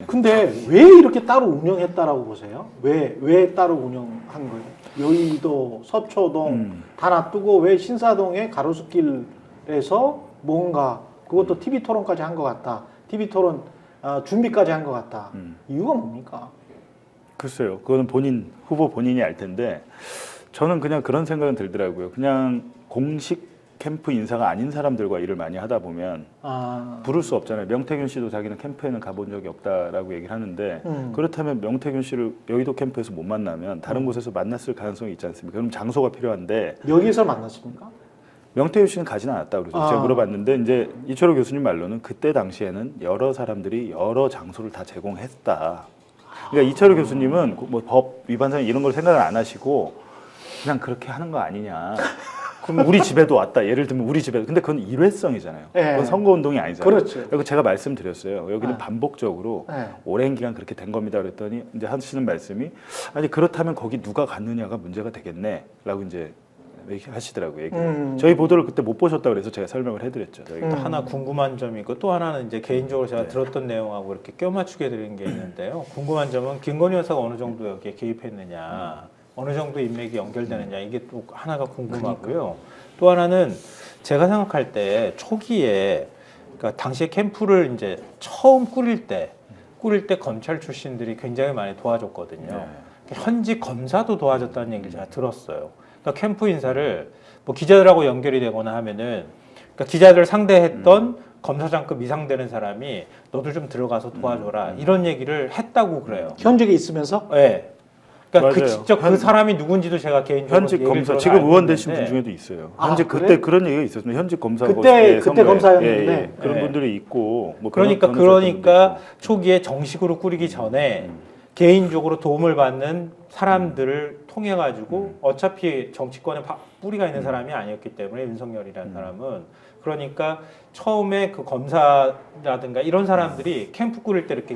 근데 왜 이렇게 따로 운영했다라고 보세요? 왜 따로 운영한 거예요? 여의도, 서초동 다 놔두고 왜 신사동의 가로수길에서 뭔가 그것도 TV 토론까지 한 것 같다. TV 토론 준비까지 한 것 같다. 이유가 뭡니까? 글쎄요. 그거는 후보 본인이 알 텐데 저는 그냥 그런 생각은 들더라고요. 그냥 공식 캠프 인사가 아닌 사람들과 일을 많이 하다 보면 부를 수 없잖아요. 명태균 씨도 자기는 캠프에는 가본 적이 없다라고 얘기를 하는데 그렇다면 명태균 씨를 여의도 캠프에서 못 만나면 다른 곳에서 만났을 가능성이 있지 않습니까? 그럼 장소가 필요한데 여기서 만났습니까? 명태균 씨는 가지는 않았다고 그러죠. 제가 물어봤는데 이제 이철호 교수님 말로는 그때 당시에는 여러 사람들이 여러 장소를 다 제공했다. 그러니까 이철호 교수님은 뭐 법 위반상 이런 걸 생각을 안 하시고 그냥 그렇게 하는 거 아니냐. 그럼 우리 집에도 왔다. 예를 들면 우리 집에. 근데 그건 일회성이잖아요. 그건 선거운동이 아니잖아요. 그렇죠. 그리고 제가 말씀드렸어요. 여기는 반복적으로 오랜 기간 그렇게 된 겁니다. 그랬더니 이제 하시는 말씀이 아니 그렇다면 거기 누가 갔느냐가 문제가 되겠네라고 이제 하시더라고요. 얘기를. 저희 보도를 그때 못 보셨다고 그래서 제가 설명을 해드렸죠. 또 하나 궁금한 점이 있고 또 하나는 이제 개인적으로 제가 들었던 내용하고 이렇게 껴맞추게 드린 게 있는데요. 궁금한 점은 김건희 여사가 어느 정도 여기에 개입했느냐, 어느 정도 인맥이 연결되느냐 이게 또 하나가 궁금하고요. 또 하나는 제가 생각할 때 초기에 그러니까 당시에 캠프를 이제 처음 꾸릴 때 검찰 출신들이 굉장히 많이 도와줬거든요. 현직 검사도 도와줬다는 얘기를 제가 들었어요. 그러니까 캠프 인사를 뭐 기자들하고 연결이 되거나 하면은 그러니까 기자들 상대했던 검사장급 이상 되는 사람이 너도 좀 들어가서 도와줘라 이런 얘기를 했다고 그래요. 현직에 있으면서? 네. 그러니까 맞아요. 직접 그 사람이 누군지도 제가 개인적으로 현직 검사 지금 의원 되신 분 중에도 있어요. 현직 그래? 그때 그런 얘기가 있었습니다. 현직 검사 그때 검사였는데 그런 분들이 있고 뭐 그러니까 초기에 정식으로 꾸리기 전에 개인적으로 도움을 받는 사람들을 통해 가지고 어차피 정치권에 뿌리가 있는 사람이 아니었기 때문에 윤석열이라는 사람은 그러니까 처음에 그 검사라든가 이런 사람들이 캠프 꾸릴 때 이렇게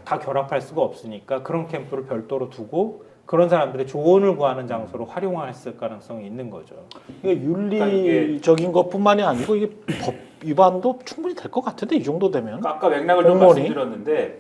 다 결합할 수가 없으니까 그런 캠프를 별도로 두고 그런 사람들의 조언을 구하는 장소로 활용했을 가능성이 있는 거죠. 이게 윤리적인 것뿐만이 아니고 이게 법 위반도 충분히 될 것 같은데 이 정도 되면. 아까 맥락을 좀 말씀드렸는데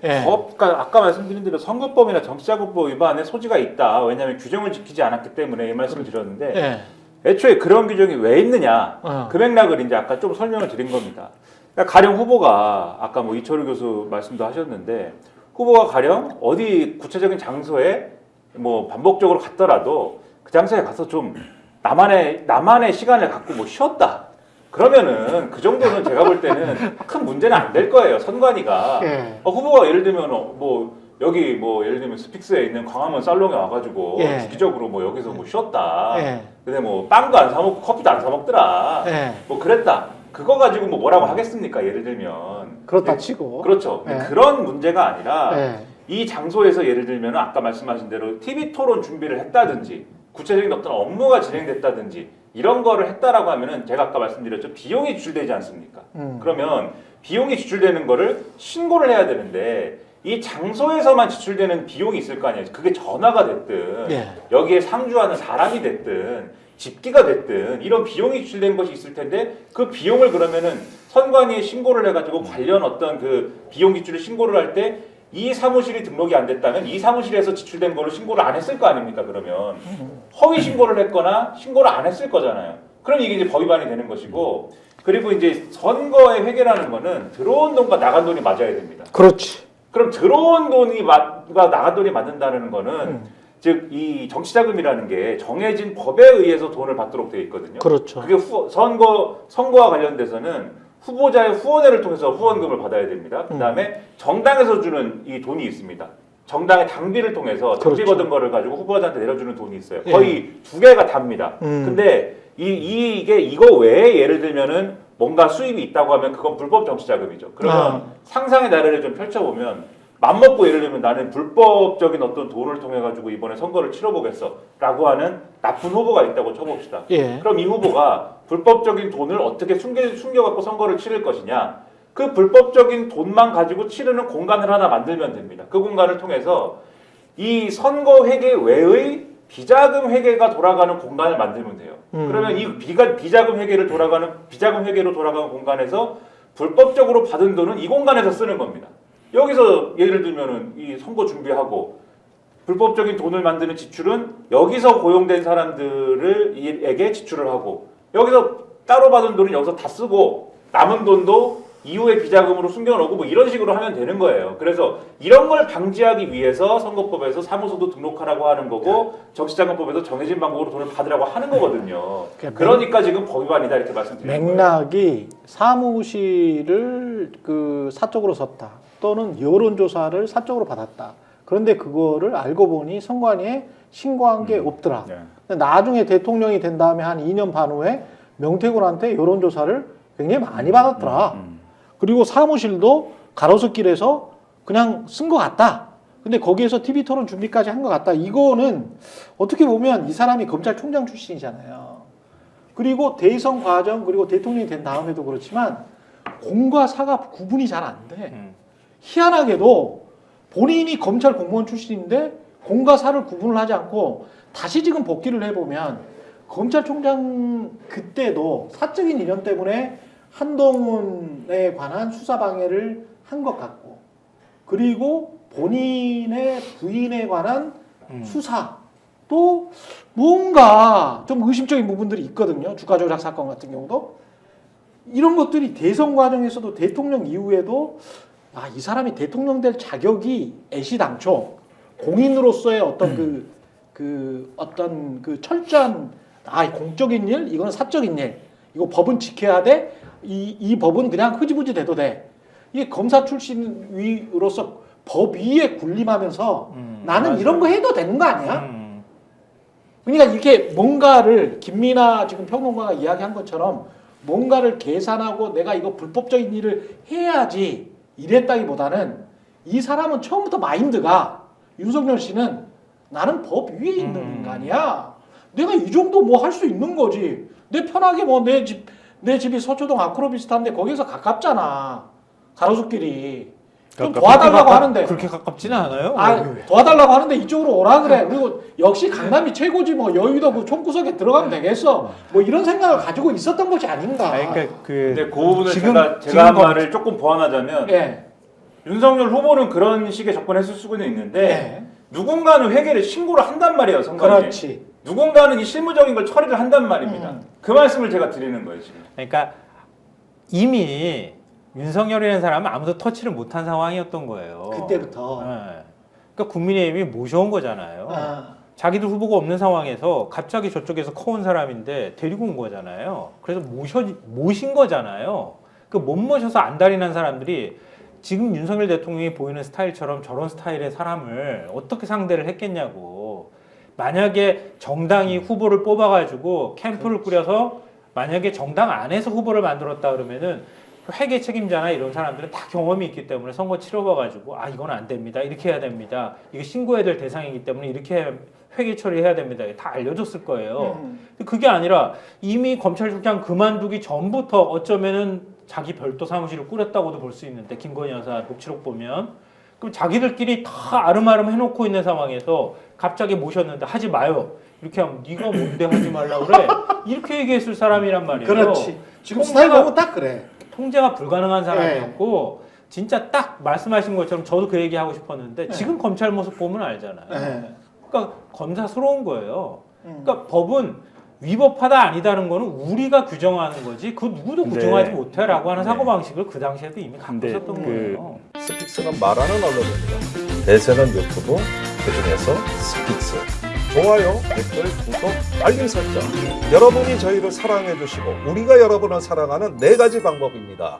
아까 말씀드린 대로 선거법이나 정치자금법 위반의 소지가 있다. 왜냐하면 규정을 지키지 않았기 때문에 이 말씀을 드렸는데 애초에 그런 규정이 왜 있느냐 그 맥락을 이제 아까 좀 설명을 드린 겁니다. 그러니까 가령 후보가 아까 뭐 이철우 교수 말씀도 하셨는데 후보가 가령 어디 구체적인 장소에 뭐 반복적으로 갔더라도 그 장소에 가서 좀 나만의 시간을 갖고 뭐 쉬었다. 그러면은 그 정도는 제가 볼 때는 큰 문제는 안 될 거예요. 선관위가 후보가 예를 들면 뭐 여기 뭐 예를 들면 스픽스에 있는 광화문 살롱에 와가지고 주기적으로 뭐 여기서 뭐 쉬었다. 근데 뭐 빵도 안 사 먹고 커피도 안 사 먹더라. 뭐 그랬다. 그거 가지고 뭐 뭐라고 하겠습니까? 예를 들면 그렇다 치고 그렇죠. 그런 문제가 아니라 이 장소에서 예를 들면 아까 말씀하신 대로 TV 토론 준비를 했다든지 구체적인 어떤 업무가 진행됐다든지 이런 거를 했다라고 하면은 제가 아까 말씀드렸죠. 비용이 지출되지 않습니까? 그러면 비용이 지출되는 거를 신고를 해야 되는데 이 장소에서만 지출되는 비용이 있을 거 아니에요. 그게 전화가 됐든 여기에 상주하는 사람이 됐든 집기가 됐든 이런 비용이 지출된 것이 있을 텐데 그 비용을 그러면은 선관위에 신고를 해가지고 관련 어떤 그 비용 지출을 신고를 할 때 이 사무실이 등록이 안 됐다면 이 사무실에서 지출된 거를 신고를 안 했을 거 아닙니까? 그러면 허위 신고를 했거나 신고를 안 했을 거잖아요. 그럼 이게 이제 법 위반이 되는 것이고 그리고 이제 선거의 회계라는 거는 들어온 돈과 나간 돈이 맞아야 됩니다. 그렇지. 그럼 들어온 돈이 나간 돈이 맞는다는 거는 즉 이 정치자금이라는 게 정해진 법에 의해서 돈을 받도록 되어 있거든요. 그렇죠. 그게 선거와 관련돼서는 후보자의 후원회를 통해서 후원금을 받아야 됩니다. 그다음에 정당에서 주는 이 돈이 있습니다. 정당의 당비를 통해서 당비 받은 거를 가지고 후보자한테 내려주는 돈이 있어요. 거의 두 개가 답니다. 근데 이거 외에 예를 들면은 뭔가 수입이 있다고 하면 그건 불법 정치자금이죠. 그러면 상상의 나래를 좀 펼쳐보면 맘먹고 예를 들면 나는 불법적인 어떤 돈을 통해 가지고 이번에 선거를 치러보겠어 라고 하는 나쁜 후보가 있다고 쳐봅시다. 그럼 이 후보가 불법적인 돈을 어떻게 숨겨갖고 선거를 치를 것이냐, 그 불법적인 돈만 가지고 치르는 공간을 하나 만들면 됩니다. 그 공간을 통해서 이 선거 회계 외의 비자금 회계가 돌아가는 공간을 만들면 돼요. 그러면 이 비자금 회계로 돌아가는 공간에서 불법적으로 받은 돈은 이 공간에서 쓰는 겁니다. 여기서 예를 들면은 이 선거 준비하고 불법적인 돈을 만드는 지출은 여기서 고용된 사람들에게 지출을 하고 여기서 따로 받은 돈은 여기서 다 쓰고 남은 돈도 이후에 비자금으로 숨겨놓고 뭐 이런 식으로 하면 되는 거예요. 그래서 이런 걸 방지하기 위해서 선거법에서 사무소도 등록하라고 하는 거고 정치자금법에서 정해진 방법으로 돈을 받으라고 하는 거거든요. 그러니까 지금 법 위반이다 이렇게 말씀드리는 거예요. 맥락이 사무실을 그 사적으로 썼다 또는 여론조사를 사적으로 받았다. 그런데 그거를 알고 보니 선관위에 신고한 게 없더라. 네. 근데 나중에 대통령이 된 다음에 한 2년 반 후에 명태균한테 여론조사를 굉장히 많이 받았더라. 그리고 사무실도 가로수길에서 그냥 쓴 것 같다. 근데 거기에서 TV 토론 준비까지 한 것 같다. 이거는 어떻게 보면 이 사람이 검찰총장 출신이잖아요. 그리고 대선 과정 그리고 대통령이 된 다음에도 그렇지만 공과 사가 구분이 잘 안 돼. 희한하게도 본인이 검찰 공무원 출신인데 공과 사를 구분을 하지 않고 다시 지금 복귀를 해보면 검찰총장 그때도 사적인 인연 때문에 한동훈에 관한 수사 방해를 한 것 같고 그리고 본인의 부인에 관한 수사도 뭔가 좀 의심적인 부분들이 있거든요. 주가 조작 사건 같은 경우도 이런 것들이 대선 과정에서도 대통령 이후에도 이 사람이 대통령 될 자격이 애시당초 공인으로서의 어떤 어떤 그 철저한 공적인 일, 이거는 사적인 일, 이거 법은 지켜야 돼. 이 법은 그냥 흐지부지 돼도 돼. 이게 검사 출신으로서 법 위에 군림하면서 나는 맞아요. 이런 거 해도 되는 거 아니야? 그러니까 이렇게 뭔가를 김민아 지금 평론가가 이야기한 것처럼 뭔가를 계산하고 내가 이거 불법적인 일을 해야지 이랬다기보다는 이 사람은 처음부터 마인드가 윤석열 씨는 나는 법 위에 있는 인간이야. 내가 이 정도 뭐 할 수 있는 거지. 내 편하게 뭐 내 집이 서초동 아크로비스타인데 거기서 가깝잖아. 가로수길이. 좀 도와달라고 하는데. 그렇게 가깝지는 않아요. 도와달라고 하는데 이쪽으로 오라 그래. 그리고 역시 강남이 최고지 뭐 여의도 그 총구석에 들어가면 되겠어. 뭐 이런 생각을 가지고 있었던 것이 아닌가. 그러니까 근데 그 부분을 지금 제가 한 말을 조금 보완하자면 예. 윤석열 후보는 그런 식의 접근했을 수는 있는데 예. 누군가는 회계를 신고를 한단 말이에요. 선관위에. 그렇지. 누군가는 이 실무적인 걸 처리를 한단 말입니다. 그 말씀을 제가 드리는 거예요 지금. 그러니까 이미 윤석열이라는 사람은 아무도 터치를 못한 상황이었던 거예요. 그때부터. 네. 그러니까 국민의힘이 모셔온 거잖아요. 아. 자기들 후보가 없는 상황에서 갑자기 저쪽에서 커온 사람인데 데리고 온 거잖아요. 그래서 모신 거잖아요. 그 못 모셔서 안달이 난 사람들이 지금 윤석열 대통령이 보이는 스타일처럼 저런 스타일의 사람을 어떻게 상대를 했겠냐고. 만약에 정당이 후보를 뽑아가지고 캠프를 꾸려서 만약에 정당 안에서 후보를 만들었다 그러면은 회계 책임자나 이런 사람들은 다 경험이 있기 때문에 선거 치러봐가지고 이건 안 됩니다. 이렇게 해야 됩니다. 이거 신고해야 될 대상이기 때문에 이렇게 회계 처리해야 됩니다. 다 알려줬을 거예요. 그게 아니라 이미 검찰총장 그만두기 전부터 어쩌면은 자기 별도 사무실을 꾸렸다고도 볼 수 있는데 김건희 여사 녹취록 보면 그럼 자기들끼리 다 아름아름 해놓고 있는 상황에서 갑자기 모셨는데 하지 마요. 이렇게 하면 네가 뭔데 하지 말라고 그래. 이렇게 얘기했을 사람이란 말이에요. 그렇지. 지금 스타일 보면 딱 그래. 통제가 불가능한 사람이었고 진짜 딱 말씀하신 것처럼 저도 그 얘기 하고 싶었는데 지금 검찰 모습 보면 알잖아요. 그러니까 검사스러운 거예요. 그러니까 법은 위법하다 아니다는 거는 우리가 규정하는 거지 그 누구도 규정하지 못해라고 하는 사고방식을 그 당시에도 이미 갖고 있었던 거예요. 스픽스는 말하는 언론입니다. 대세는 유튜브, 그중에서 스픽스. 좋아요, 댓글, 구독, 알림 설정. 여러분이 저희를 사랑해 주시고 우리가 여러분을 사랑하는 4가지 방법입니다.